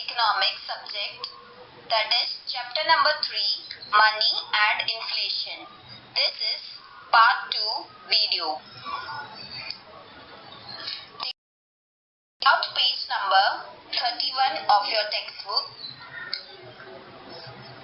economics subject, that is chapter number 3, money and inflation. This is part 2 video. Take out page number 31 of your textbook.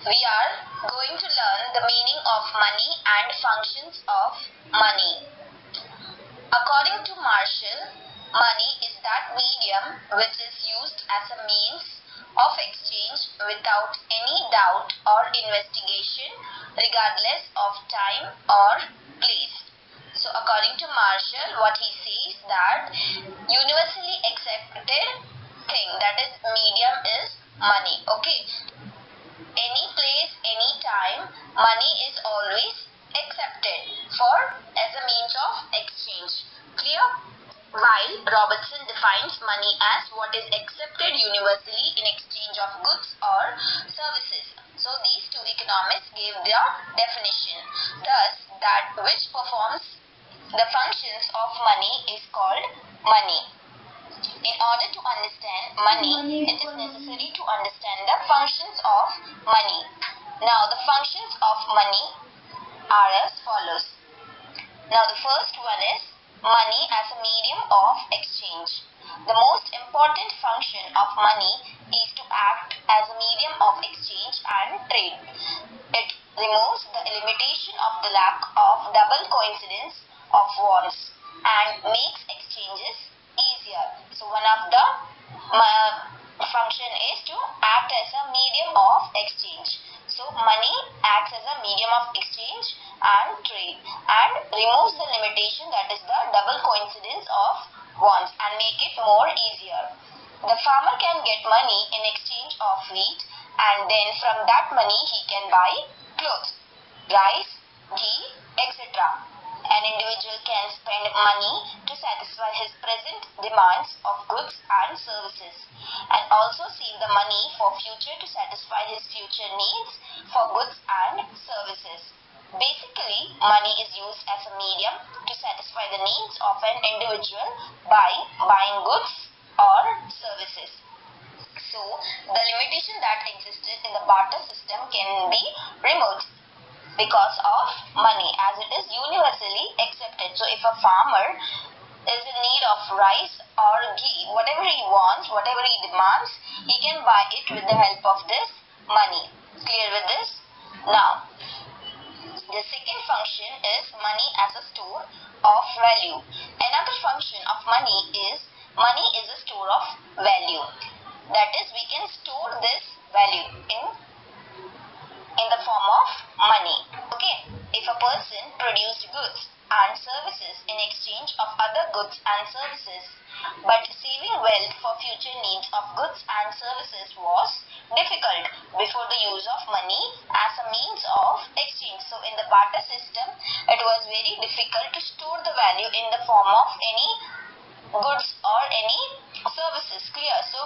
We are going to learn the meaning of money and functions of money. According to Marshall, money is that medium which is used as a means of exchange without any doubt or investigation, regardless of time or place. So according to Marshall, what he says that universally accepted thing, that is medium, is money. Okay. Any place, any time, money is always accepted as a means of exchange. Clear? While Robertson defines money as what is accepted universally in exchange of goods or services. So these two economists gave their definition. Thus, that which performs the functions of money is called money. In order to understand money, it is necessary to understand the functions of money. Now, the functions of money are as follows. Now, the first one is money as a medium of exchange. The most important function of money is to act as a medium of exchange and trade. It removes the limitation of the lack of double coincidence of wants and makes exchanges easier. So one of the function is to act as a medium of exchange. So money acts as a medium of exchange and trade and removes the limitation, that is the double coincidence of wants, and make it more easier. The farmer can get money in exchange of wheat, and then from that money he can buy clothes, rice, ghee, etc. An individual can spend money to satisfy his present demands of goods and services, and also save the money for future to satisfy his future needs for goods and services. Basically, money is used as a medium to satisfy the needs of an individual by buying goods or services. So, the limitation that existed in the barter system can be removed because of money, as it is universally accepted. So if a farmer is in need of rice or ghee, whatever he wants, whatever he demands, he can buy it with the help of this money. Clear with this? Now, the second function is money as a store of value. Another function of money is a store of value. That is, we can store this value in the form of money. Okay, if a person produced goods and services in exchange of other goods and services, but saving wealth for future needs of goods and services was difficult before the use of money as a means of exchange. So in the barter system, it was very difficult to store the value in the form of any goods or any services. Clear? So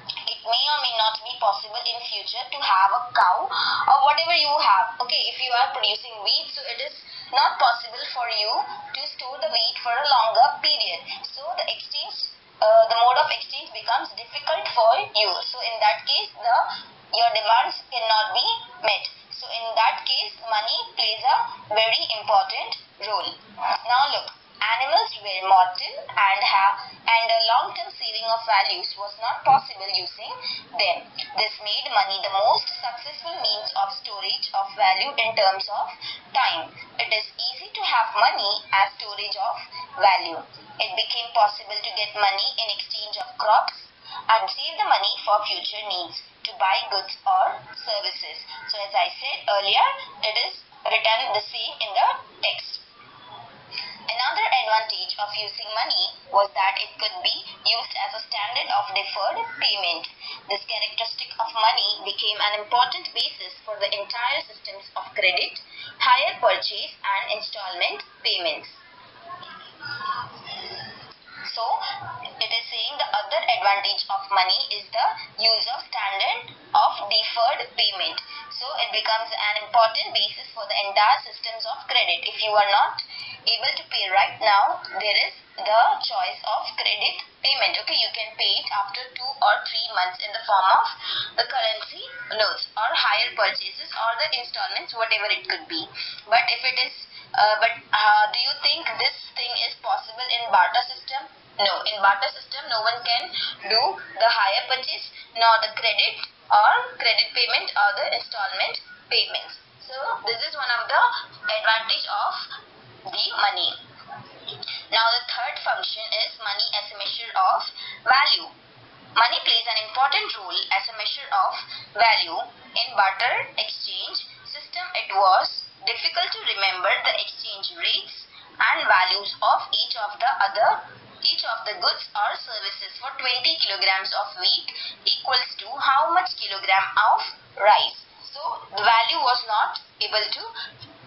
it may or may not be possible in future to have a cow or whatever you have. Okay, if you are producing wheat, so it is not possible for you to store the wheat for a longer period. So the mode of exchange becomes difficult for you. So in that case, your demands cannot be met. So in that case, money plays a very important role. Now look. Animals were mortal and a long-term saving of values was not possible using them. This made money the most successful means of storage of value in terms of time. It is easy to have money as storage of value. It became possible to get money in exchange of crops and save the money for future needs to buy goods or services. So as I said earlier, it is written the same in the text. Another advantage of using money was that it could be used as a standard of deferred payment. This characteristic of money became an important basis for the entire systems of credit, hire purchase, and installment payments. So, it is saying the other advantage of money is the use of standard of deferred payment. So, it becomes an important basis for the entire systems of credit. If you are not able to pay right now, there is the choice of credit payment. Okay, you can pay it after 2 or 3 months in the form of the currency notes or higher purchases or the installments, whatever it could be. But if it is, do you think this thing is possible in barter system? No, in barter system, no one can do the higher purchase nor the credit or credit payment or the installment payments. So this is one of the advantage of the money. Now the third function is money as a measure of value. Money plays an important role as a measure of value. In barter exchange system, it was difficult to remember the exchange rates and values of each of the goods or services. For 20 kilograms of wheat equals to how much kilogram of rice. So the value was not able to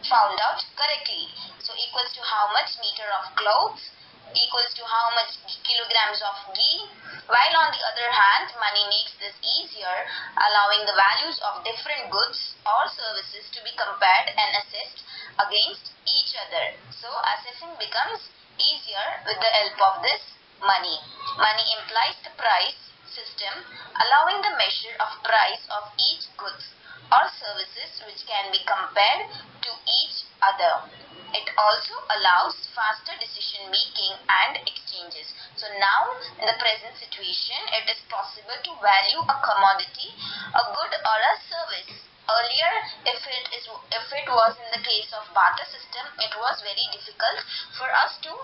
found out correctly. So equals to how much meter of clothes, equals to how much kilograms of ghee. While on the other hand, money makes this easier, allowing the values of different goods or services to be compared and assessed against each other. So assessing becomes easier with the help of this money. Money implies the price system, allowing the measure of price of each goods or services which can be compared to each other. It also allows faster decision making and exchanges. So now in the present situation, it is possible to value a commodity, a good or a service. Earlier, if it was in the case of barter system, it was very difficult for us to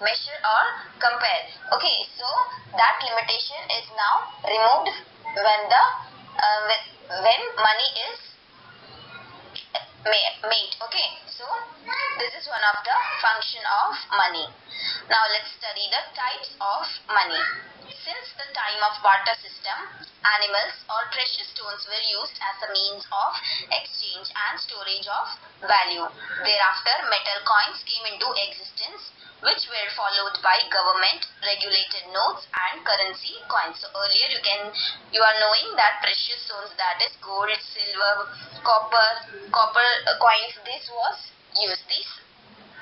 measure or compare. Okay, so that limitation is now removed when money is made. Okay, so this is one of the function of money. Now let's study the types of money. Since the time of barter system, animals or precious stones were used as a means of exchange and storage of value. Thereafter, metal coins came into existence, which were followed by government regulated notes and currency coins. So earlier you are knowing that precious stones, that is gold, silver, copper coins, this was used.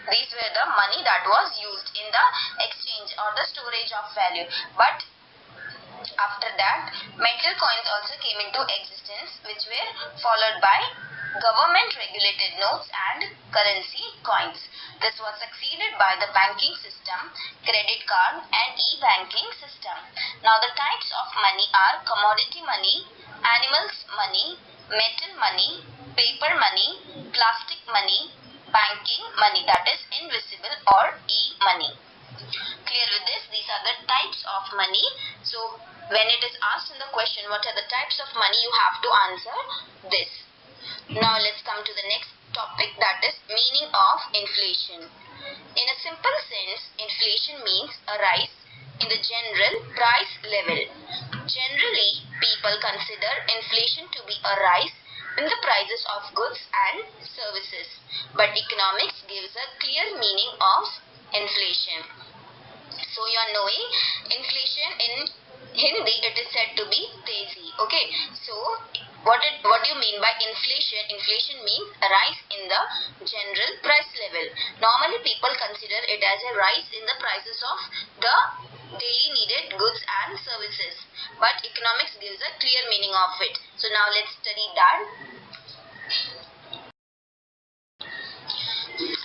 These were the money that was used in the exchange or the storage of value. But after that, metal coins also came into existence, which were followed by government regulated notes and currency coins. This was succeeded by the banking system, credit card and e-banking system. Now the types of money are commodity money, animals money, metal money, paper money, plastic money, banking money, that is invisible or e-money. Clear with this? These are the types of money. So when it is asked in the question what are the types of money, you have to answer this. Now let's come to the next topic, that is meaning of inflation. In a simple sense, inflation means a rise in the general price level. Generally, people consider inflation to be a rise in the prices of goods and services. But economics gives a clear meaning of inflation. So you are knowing inflation in Hindi, it is said to be tezi. Okay, so what do you mean by inflation? Inflation means a rise in the general price level. Normally people consider it as a rise in the prices of the daily needed goods and services, but economics gives a clear meaning of it. So now let's study that.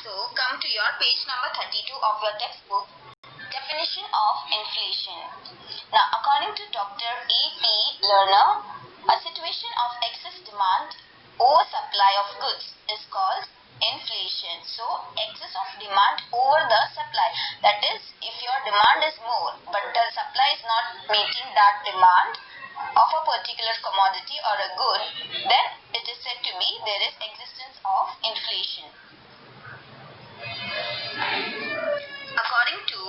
So come to your page number 32 of your textbook. Definition of inflation. Now, according to Dr. A.P. Lerner, a situation of excess demand over supply of goods is called inflation. So, excess of demand over the supply. That is, if your demand is more, but the supply is not meeting that demand of a particular commodity or a good, then it is said to be there is existence of inflation. According to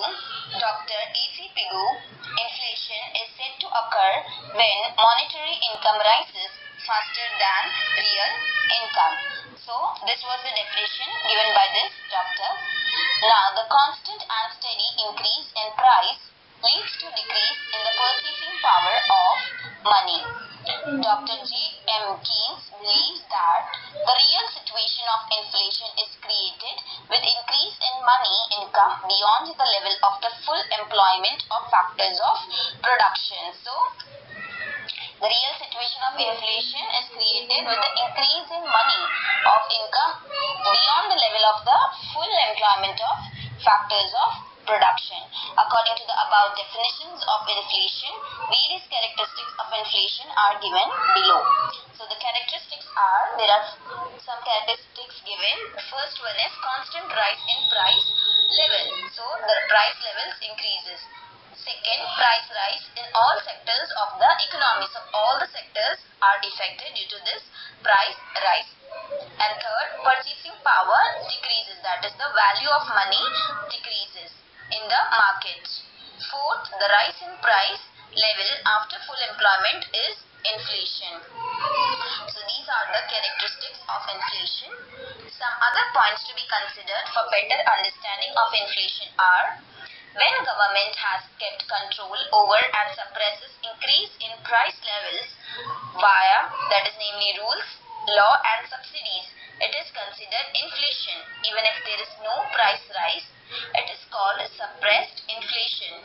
Dr. A.C. Pigou, inflation is said to occur when monetary income rises faster than real income. So, this was the definition given by this doctor. Now, the constant and steady increase in price leads to decrease in the purchasing power of money. Dr. J. M. Keynes believes that the real situation of inflation is created with increase in money income beyond the level of the full employment of factors of production. So, the real situation of inflation is created with the increase in money of income beyond the level of the full employment of factors of production. According to the above definitions of inflation, various characteristics of inflation are given below. So the characteristics are, there are some characteristics given. First one is constant rise in price level. So the price levels increases. Second, price rise in all sectors of the economy. So all the sectors are affected due to this price rise. And third, purchasing power decreases. That is, the value of money decreases in the market. Fourth, the rise in price level after full employment is inflation. So these are the characteristics of inflation. Some other points to be considered for better understanding of inflation are: when government has kept control over and suppresses increase in price levels via, that is namely rules, law and subsidies, it is considered inflation. Even if there is no price rise, it is called suppressed inflation.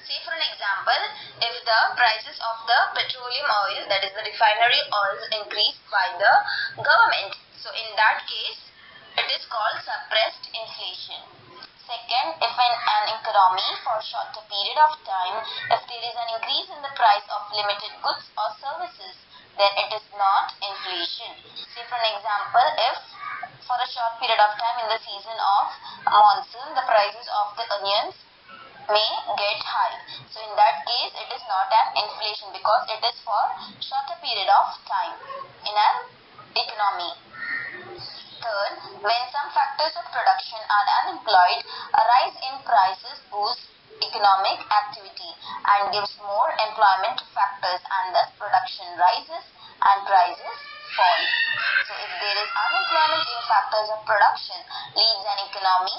Say for an example, if the prices of the petroleum oil, that is the refinery oils, increased by the government, so in that case it is called suppressed inflation. Second, if in an economy for a shorter period of time, if there is an increase in the price of limited goods or services, then it is not inflation. Say for an example, if for a short period of time in the season of monsoon, the prices of the onions may get high. So in that case, it is not an inflation because it is for shorter period of time in an economy. Third, when some factors of production are unemployed, a rise in prices boosts economic activity and gives more employment to factors, and thus production rises and prices fall. So if there is unemployment in factors of production leads an economy,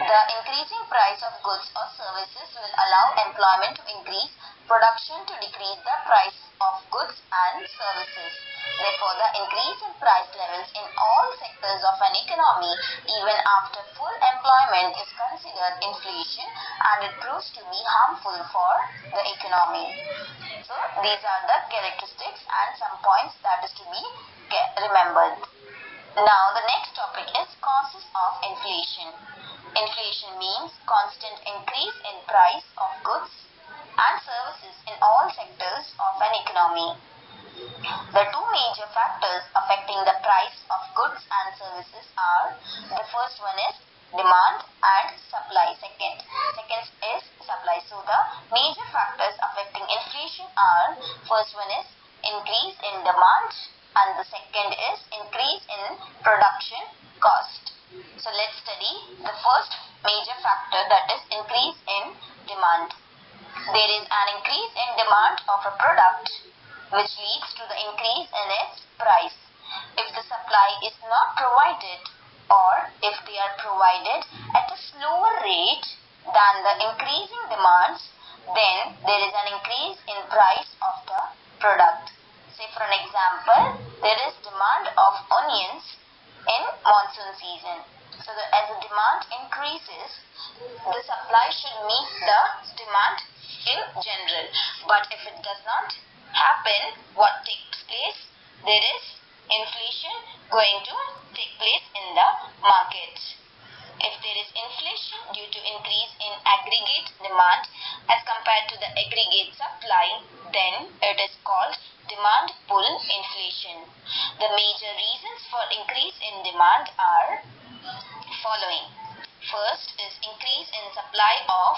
the increasing price of goods or services will allow employment to increase, production to decrease the price of goods and services. Therefore, the increase in price levels in all sectors of an economy, even after full employment, is considered inflation, and it proves to be harmful for the economy. So, these are the characteristics and some points that is to be remembered. Now, the next topic is causes of inflation. Inflation means constant increase in price of goods and services in all sectors of an economy. The two major factors affecting the price of goods and services are, the first one is demand and supply. Second is supply. So the major factors affecting inflation are, first one is increase in demand and the second is increase in production cost. So let's study the first major factor, that is increase in demand. There is an increase in demand of a product which leads to the increase in its price. If the supply is not provided, or if they are provided at a slower rate than the increasing demands, then there is an increase in price of the product. Say for an example, there is demand of onions in monsoon season. So as the demand increases, the supply should meet the demand in general. But if it does not happen, what takes place? There is inflation going to take place in the market. If there is inflation due to increase in aggregate demand as compared to the aggregate supply, then it is called demand pull inflation. The major reasons for increase in demand are following. First is increase in supply of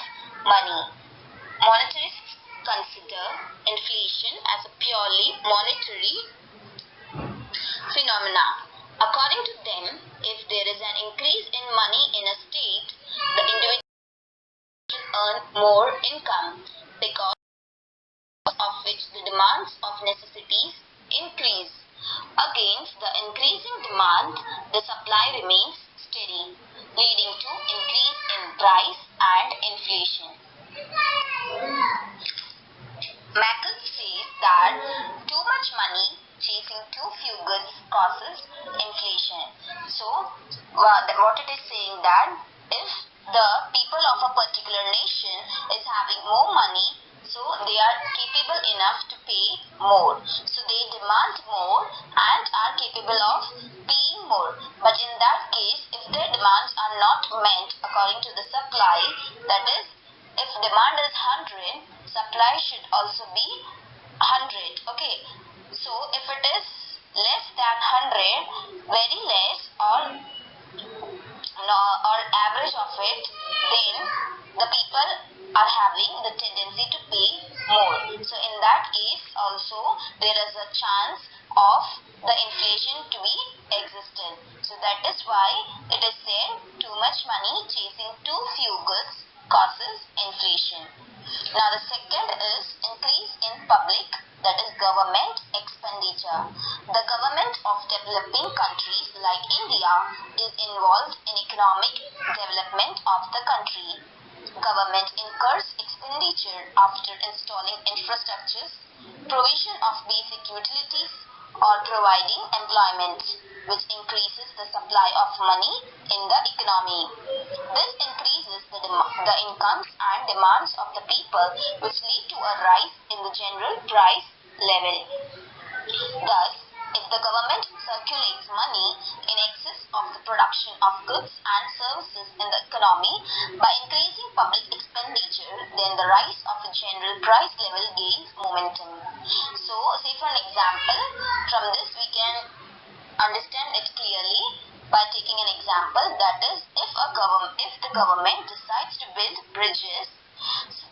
money. Monetarists consider inflation as a purely monetary phenomena. According to them, if there is an increase in money in a state, the individual earn more income, because of which the demands of necessities increase. Against the increasing demand, the supply remains steady, leading to increase in price and inflation. Mackle says that too much money chasing too few goods causes inflation. So, what it is saying that if the people of a particular nation is having more money, so they are capable enough to pay more. So they demand more and are capable of paying more. But in that case, if their demands are not met according to the supply, that is, if demand is 100, supply should also be 100. Okay. So if it is less than 100, very less or no, or average of it, then the people are having the tendency to pay more. So in that case also there is a chance of the inflation to be existent. So that is why it is said too much money chasing too few goods causes inflation. Now the second is increase in public, that is government expenditure. The government of developing countries like India is involved in economic development of the country. Government incurs expenditure after installing infrastructures, provision of basic utilities, or providing employment, which increases the supply of money in the economy. This increases the incomes and demands of the people, which lead to a rise in the general price level. Thus, if the government circulates money in excess of the production of goods and services in the economy by increasing public expenditure, then the rise of the general price level gains momentum. So, say for an example, from this we can understand it clearly by taking an example, that is, if the government decides to build bridges,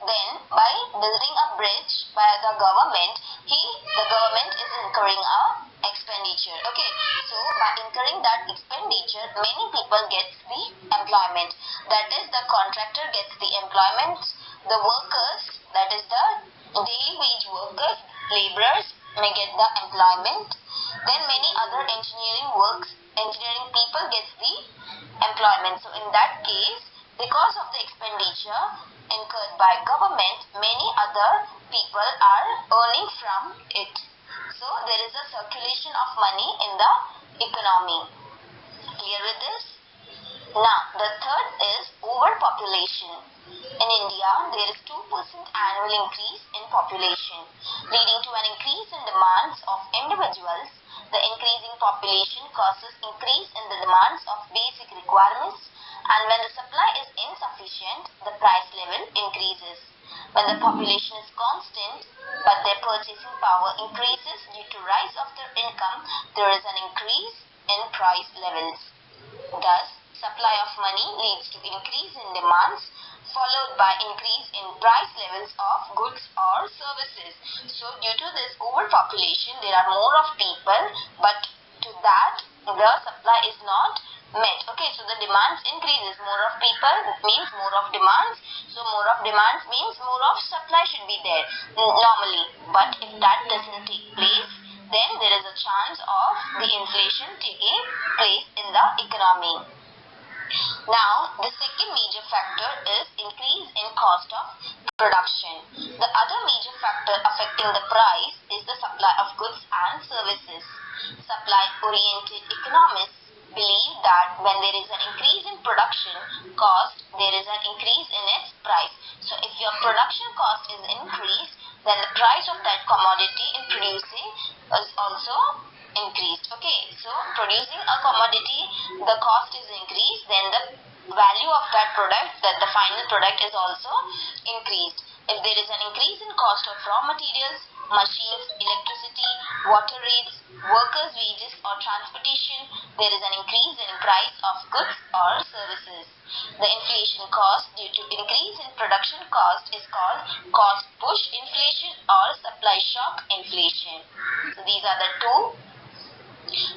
then by building a bridge by the government is incurring a expenditure. Okay, so by incurring that expenditure, many people get the employment. That is, the contractor gets the employment, the workers, that is the daily wage workers, laborers may get the employment. Then many other engineering people gets the employment. So in that case, because of the expenditure incurred by government, many other people are earning from it. So there is a circulation of money in the economy. Clear with this? Now the third is overpopulation. In India, there is 2% annual increase in population, leading to an increase in demands of individuals. The increasing population causes increase in the demands of basic requirements, and when the supply is insufficient, the price level increases. When the population is constant, but their purchasing power increases due to rise of their income, there is an increase in price levels. Thus, supply of money leads to increase in demands, followed by increase in price levels of goods or services. So due to this overpopulation, there are more of people, but to that the supply is not met. Okay, so the demands increases. More of people means more of demands. So more of demands means more of supply should be there normally. But if that doesn't take place, then there is a chance of the inflation taking place in the economy. Now, the second major factor is increase in cost of production. The other major factor affecting the price is the supply of goods and services. Supply-oriented economists believe that when there is an increase in production cost, there is an increase in its price. So, if your production cost is increased, then the price of that commodity in producing is also increased. Okay, so producing a commodity, the cost is increased, then the value of that product, that the final product is also increased. If there is an increase in cost of raw materials, machines, electricity, water rates, workers' wages or transportation, there is an increase in price of goods or services. The inflation caused due to increase in production cost is called cost push inflation or supply shock inflation. So these are the two.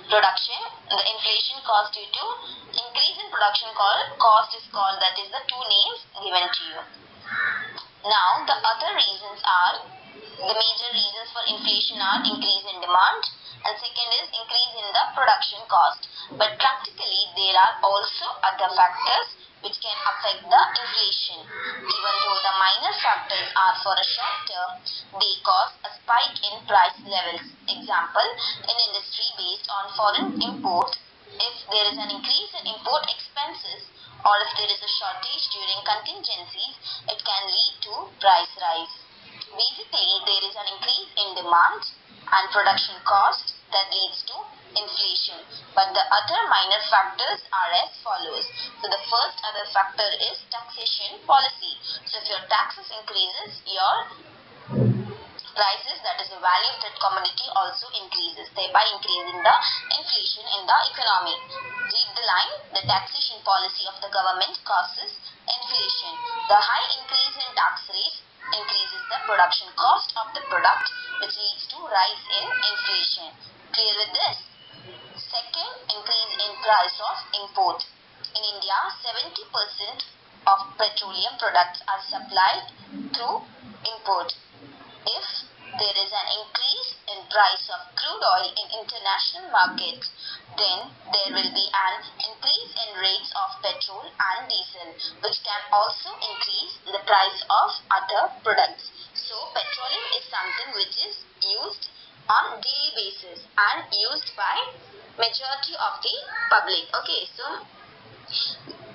Production, the inflation caused due to increase in production cost is called, that is the two names given to you. Now the other reasons are, the major reasons for inflation are increase in demand, and second is increase in the production cost. But practically there are also other factors which can affect the inflation. Even though the minor factors are for a short term, they cause a spike in price levels. Example, in industry based on foreign import, if there is an increase in import expenses or if there is a shortage during contingencies, it can lead to price rise. Basically, there is an increase in demand and production cost that leads to inflation. But the other minor factors are as follows. So the first other factor is taxation policy. So if your taxes increases, your prices, that is the value of that commodity, also increases, thereby increasing the inflation in the economy. Read the line, the taxation policy of the government causes inflation. The high increase in tax rates increases the production cost of the product, which leads to rise in inflation. Clear with this? Second, increase in price of import. In India, 70% of petroleum products are supplied through import. If there is an increase in price of crude oil in international markets, then there will be an increase in rates of petrol and diesel, which can also increase the price of other products. So petroleum is something which is used on daily basis and used by majority of the public. Okay, so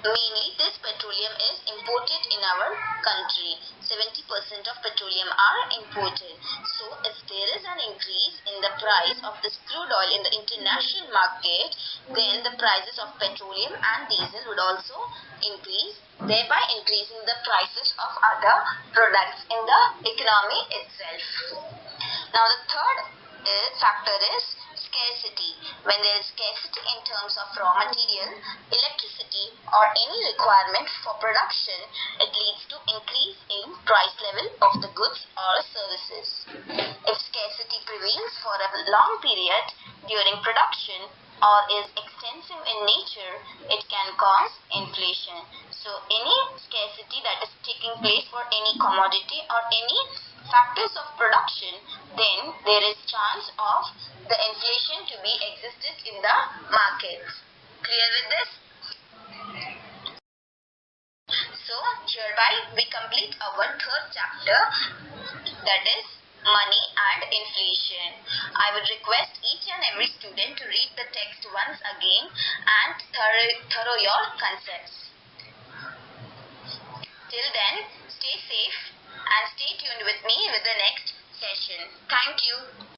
mainly this petroleum is imported in our country. 70% of petroleum are imported. So if there is an increase in the price of this crude oil in the international market, then the prices of petroleum and diesel would also increase, thereby increasing the prices of other products in the economy itself. Now the third factor is scarcity. When there is scarcity in terms of raw material, electricity or any requirement for production, it leads to increase in price level of the goods or services. If scarcity prevails for a long period during production or is extensive in nature, it can cause inflation. So any scarcity that is taking place for any commodity or any factors of production, then there is chance of the inflation to be existed in the market. Clear with this? So hereby we complete our third chapter, that is money and inflation. I would request each and every student to read the text once again and thorough your concepts. Till then, stay safe and stay tuned with me with the next session. Thank you.